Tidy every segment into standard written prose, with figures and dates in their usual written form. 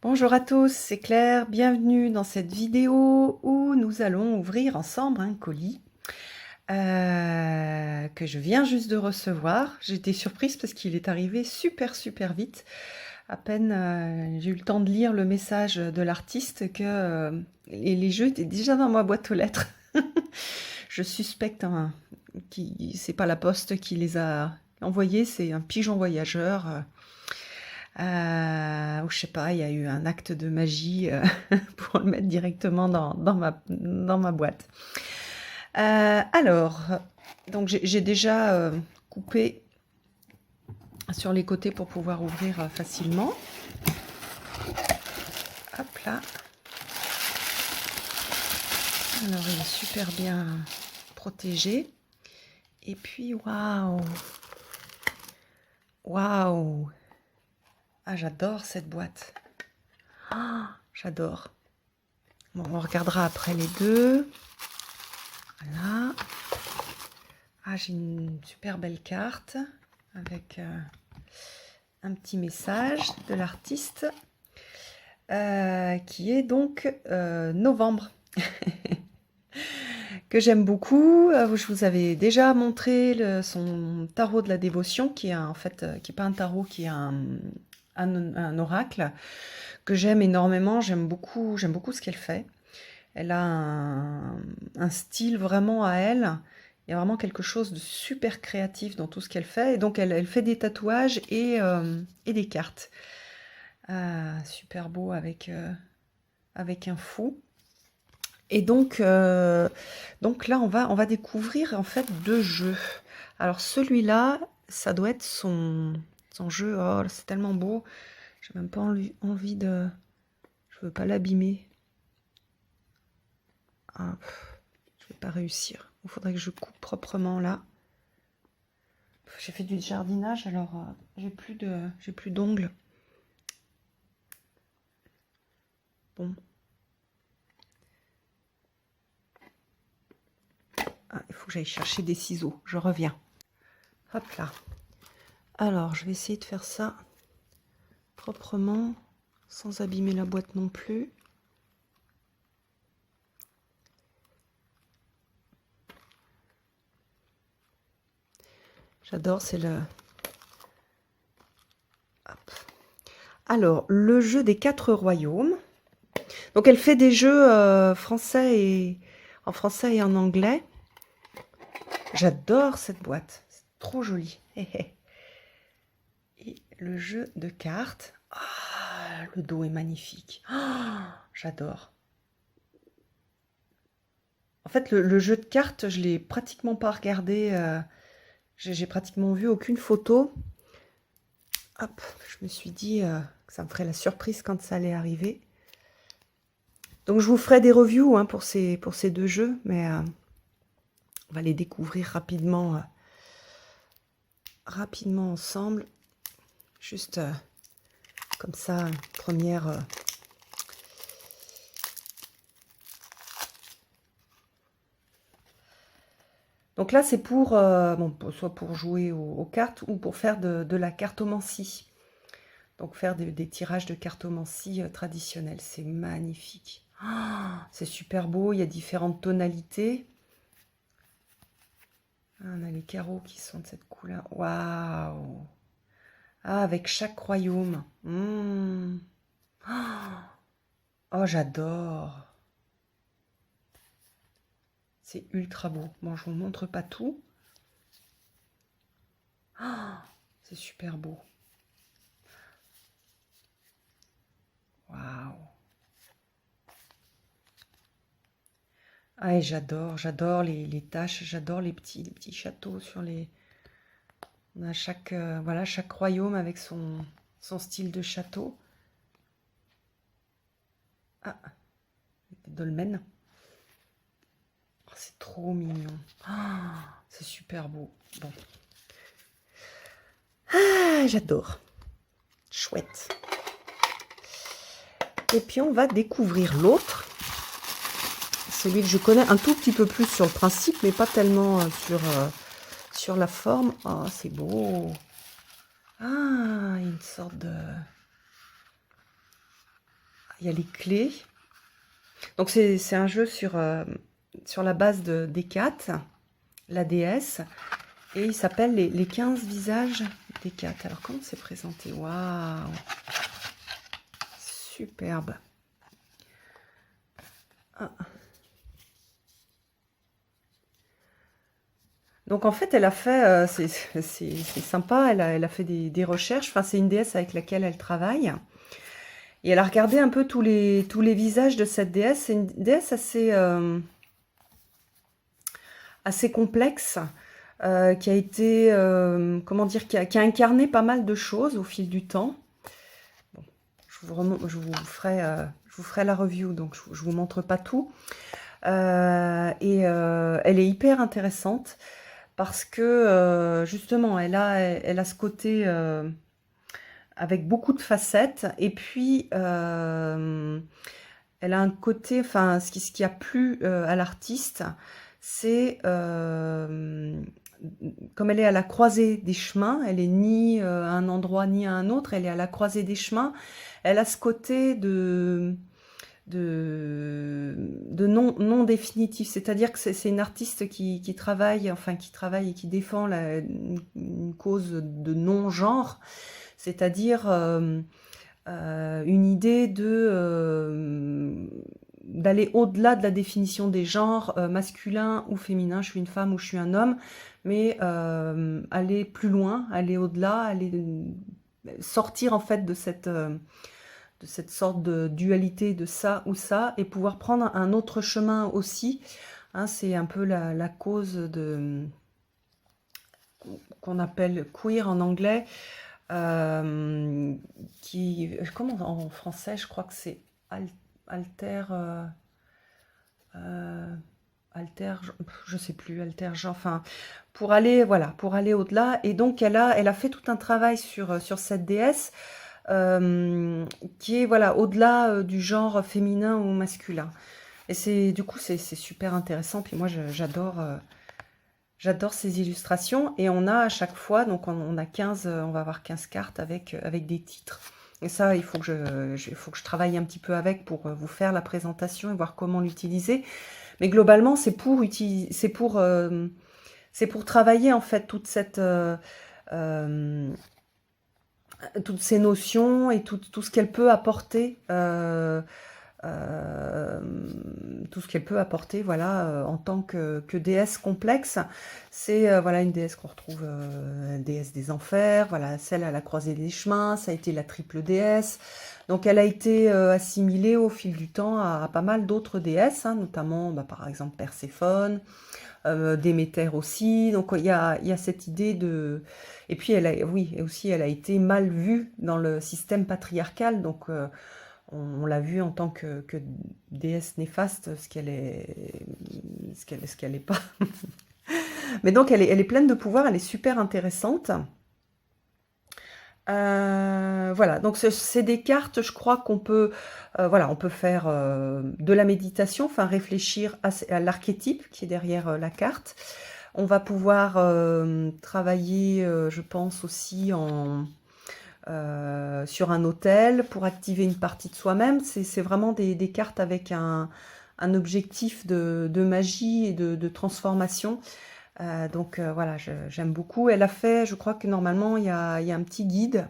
Bonjour à tous, c'est Claire, bienvenue dans cette vidéo où nous allons ouvrir ensemble un colis que je viens juste de recevoir. J'étais surprise parce qu'il est arrivé super vite. À peine j'ai eu le temps de lire le message de l'artiste que les jeux étaient déjà dans ma boîte aux lettres. Je suspecte que c'est pas la poste qui les a envoyés, c'est un pigeon voyageur. Ou je sais pas, il y a eu un acte de magie pour le mettre directement dans ma boîte. Alors, donc j'ai déjà coupé sur les côtés pour pouvoir ouvrir facilement. Hop là. Alors, il est super bien protégé. Et puis, waouh! Waouh! Ah, j'adore cette boîte. Ah, j'adore. Bon, on regardera après les deux. Voilà. Ah, j'ai une super belle carte avec un petit message de l'artiste qui est donc novembre. Que j'aime beaucoup. Je vous avais déjà montré son tarot de la dévotion qui est en fait qui est pas un tarot, qui est un oracle que j'aime énormément. J'aime beaucoup ce qu'elle fait. Elle a un style vraiment à elle. Il y a vraiment quelque chose de super créatif dans tout ce qu'elle fait. Et donc, elle fait des tatouages et des cartes. Super beau avec un fou. Et donc là, on va découvrir en fait deux jeux. Alors, celui-là, ça doit être son jeu. Oh, c'est tellement beau. J'ai même pas envie de... Je veux pas l'abîmer. Ah, je vais pas réussir. Il faudrait que je coupe proprement là. J'ai fait du jardinage, alors j'ai plus d'ongles. Bon. Ah, il faut que j'aille chercher des ciseaux. Je reviens. Hop là. Alors, je vais essayer de faire ça proprement, sans abîmer la boîte non plus. J'adore, c'est le... Hop. Alors, le jeu des 4 royaumes. Donc, elle fait des jeux en français et en anglais. J'adore cette boîte. C'est trop joli. Et le jeu de cartes. Ah, le dos est magnifique. Ah, j'adore. En fait, le jeu de cartes, je l'ai pratiquement pas regardé. J'ai pratiquement vu aucune photo. Hop, je me suis dit que ça me ferait la surprise quand ça allait arriver. Donc, je vous ferai des reviews pour ces deux jeux, mais on va les découvrir rapidement ensemble. Juste comme ça, première... Donc là, c'est pour, soit pour jouer aux cartes ou pour faire de la cartomancie. Donc faire des tirages de cartomancie traditionnels. C'est magnifique. Ah, c'est super beau, il y a différentes tonalités. Ah, on a les carreaux qui sont de cette couleur. Waouh! Ah, avec chaque royaume. Oh, j'adore. C'est ultra beau. Bon, je vous montre pas tout. Ah, c'est super beau. Waouh. Ah, et j'adore les taches, j'adore les petits châteaux sur les... On a chaque royaume avec son style de château. Ah, des dolmens. Oh, c'est trop mignon. Ah, c'est super beau. Bon. Ah, j'adore. Chouette. Et puis on va découvrir l'autre. Celui que je connais un tout petit peu plus sur le principe, mais pas tellement sur la forme. Oh, c'est beau. Ah, une sorte de... il y a les clés. Donc c'est un jeu sur la base d'Hécate, la déesse, et il s'appelle les 15 visages d'Hécate. Alors comment c'est présenté? Waouh! Superbe. Ah. Donc en fait, elle a fait, c'est sympa, elle a fait des recherches, enfin c'est une déesse avec laquelle elle travaille, et elle a regardé un peu tous les visages de cette déesse. C'est une déesse assez complexe, qui a été, comment dire, qui a incarné pas mal de choses au fil du temps. Bon, je vous ferai la review, donc je vous montre pas tout. Elle est hyper intéressante parce que justement, elle a ce côté avec beaucoup de facettes, et puis elle a un côté, enfin, ce qui a plu à l'artiste, c'est comme elle est à la croisée des chemins, elle est ni à un endroit ni à un autre, elle est à la croisée des chemins. Elle a ce côté de non définitif, c'est-à-dire que c'est une artiste qui travaille, enfin qui travaille et qui défend une cause de non-genre, c'est-à-dire une idée d'aller au-delà de la définition des genres, masculin ou féminin, je suis une femme ou je suis un homme, mais aller plus loin, aller au-delà, aller sortir en fait de cette sorte de dualité de ça ou ça, et pouvoir prendre un autre chemin aussi. Hein, c'est un peu la cause qu'on appelle queer en anglais, comment en français, je crois que c'est alter, alter, je sais plus, alter genre, enfin, pour aller, voilà, pour aller au-delà. Et donc elle a fait tout un travail sur cette déesse, qui est, voilà, au-delà du genre féminin ou masculin. Et du coup, c'est super intéressant. Puis moi, j'adore ces illustrations. Et on a à chaque fois, donc on a 15, on va avoir 15 cartes avec des titres. Et ça, il faut que je travaille un petit peu avec pour vous faire la présentation et voir comment l'utiliser. Mais globalement, c'est pour travailler en fait toutes ces notions et tout ce qu'elle peut apporter, tout ce qu'elle peut apporter, voilà, en tant que déesse complexe. C'est voilà, une déesse qu'on retrouve, déesse des enfers, voilà, celle à la croisée des chemins, ça a été la triple déesse. Donc elle a été assimilée au fil du temps à pas mal d'autres déesses, hein, notamment par exemple Perséphone, Déméter aussi. Donc il y a cette idée de... Et puis oui, et aussi elle a été mal vue dans le système patriarcal, donc on l'a vue en tant que déesse néfaste, ce qu'elle est pas. Mais donc elle est pleine de pouvoir, elle est super intéressante. Voilà, donc c'est des cartes, je crois qu'on peut, voilà, on peut faire de la méditation, enfin réfléchir à l'archétype qui est derrière la carte. On va pouvoir travailler, je pense aussi sur un autel pour activer une partie de soi-même. C'est vraiment des cartes avec un objectif de magie et de transformation. Donc voilà, j'aime beaucoup. Elle a fait, je crois que normalement il y a un petit guide,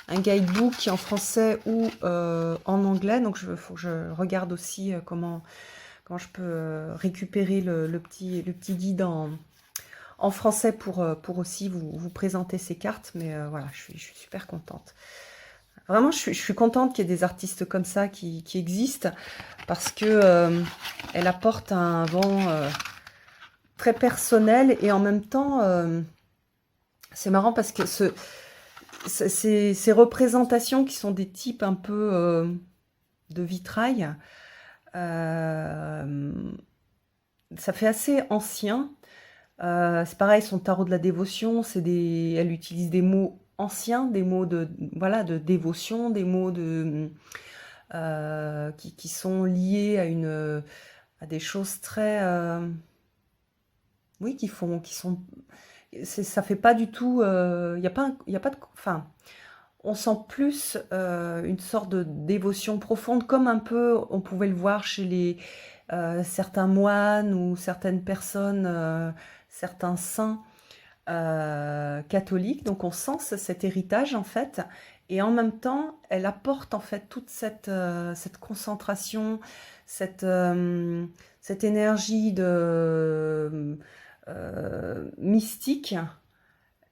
un guidebook qui est en français ou en anglais. Donc faut que je regarde aussi comment je peux récupérer le petit guide en français pour aussi vous présenter ces cartes. Mais voilà, je suis super contente. Vraiment, je suis contente qu'il y ait des artistes comme ça qui existent, parce que elle apporte un vent très personnel, et en même temps, c'est marrant parce que ces représentations qui sont des types un peu de vitrail, ça fait assez ancien. C'est pareil, son tarot de la dévotion, elle utilise des mots anciens, des mots voilà, de dévotion, des mots qui sont liés à des choses très... oui, ça fait pas du tout... y a pas de... Enfin, on sent plus une sorte de dévotion profonde, comme un peu on pouvait le voir chez les certains moines ou certaines personnes, certains saints catholique. Donc on sent cet héritage en fait, et en même temps elle apporte en fait toute cette concentration, cette, cette énergie de mystique.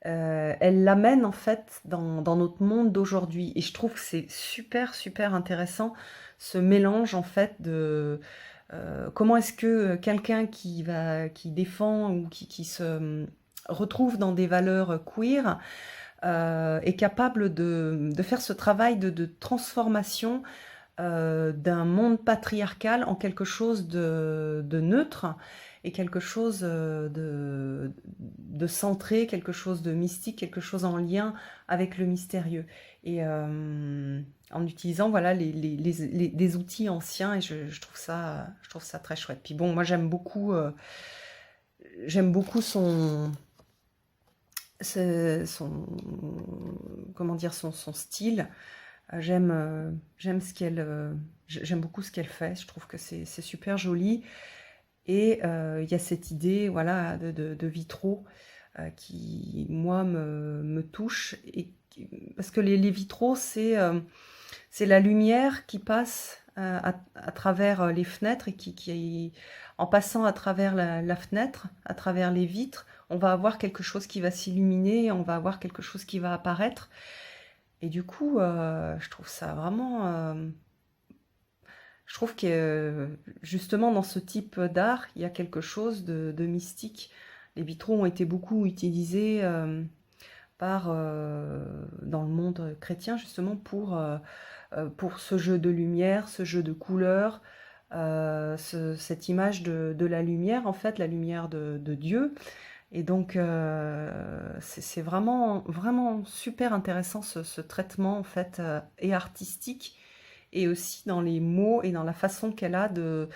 Elle l'amène en fait dans notre monde d'aujourd'hui, et je trouve que c'est super super intéressant, ce mélange en fait de comment est-ce que quelqu'un qui défend ou qui se retrouve dans des valeurs queer est capable de faire ce travail de transformation d'un monde patriarcal en quelque chose de neutre, et quelque chose de centré, quelque chose de mystique, quelque chose en lien avec le mystérieux. Et en utilisant voilà, des outils anciens, et je trouve ça très chouette. Puis bon, moi j'aime beaucoup son, comment dire, son style. J'aime j'aime beaucoup ce qu'elle fait. Je trouve que c'est super joli. Et il y a cette idée, voilà, de vitraux qui, moi, me touche. Parce que les vitraux, c'est la lumière qui passe à travers les fenêtres, et en passant à travers la fenêtre, à travers les vitres, on va avoir quelque chose qui va s'illuminer, on va avoir quelque chose qui va apparaître. Et du coup, je trouve ça vraiment... je trouve que justement dans ce type d'art, il y a quelque chose de mystique. Les vitraux ont été beaucoup utilisés dans le monde chrétien, justement pour ce jeu de lumière, ce jeu de couleurs, cette image de la lumière, en fait, la lumière de Dieu. Et donc, c'est vraiment, vraiment super intéressant ce traitement, en fait, et artistique, et aussi dans les mots et dans la façon qu'elle a de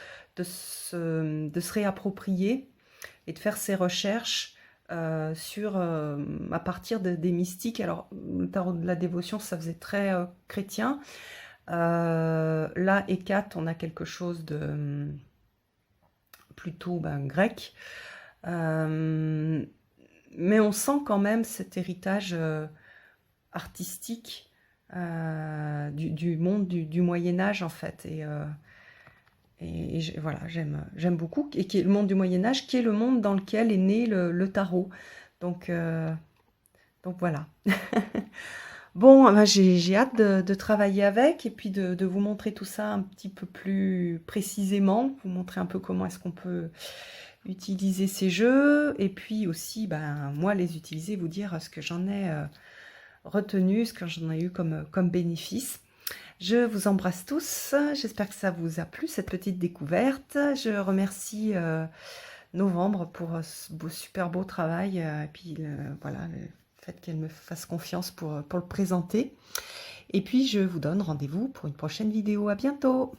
se réapproprier et de faire ses recherches à partir des mystiques. Alors, le tarot de la dévotion, ça faisait très chrétien. Là, Hécate, on a quelque chose de plutôt grec. Mais on sent quand même cet héritage artistique du monde du Moyen-Âge, en fait. Voilà, j'aime beaucoup. Et qui est le monde du Moyen-Âge, qui est le monde dans lequel est né le tarot. Donc voilà. Bon, j'ai hâte de travailler avec, et puis de vous montrer tout ça un petit peu plus précisément, vous montrer un peu comment est-ce qu'on peut utiliser ces jeux, et puis aussi, moi, les utiliser, vous dire ce que j'en ai retenu, ce que j'en ai eu comme bénéfice. Je vous embrasse tous, j'espère que ça vous a plu, cette petite découverte. Je remercie Novembre pour ce super beau travail, et puis voilà, le fait qu'elle me fasse confiance pour le présenter. Et puis je vous donne rendez-vous pour une prochaine vidéo. À bientôt!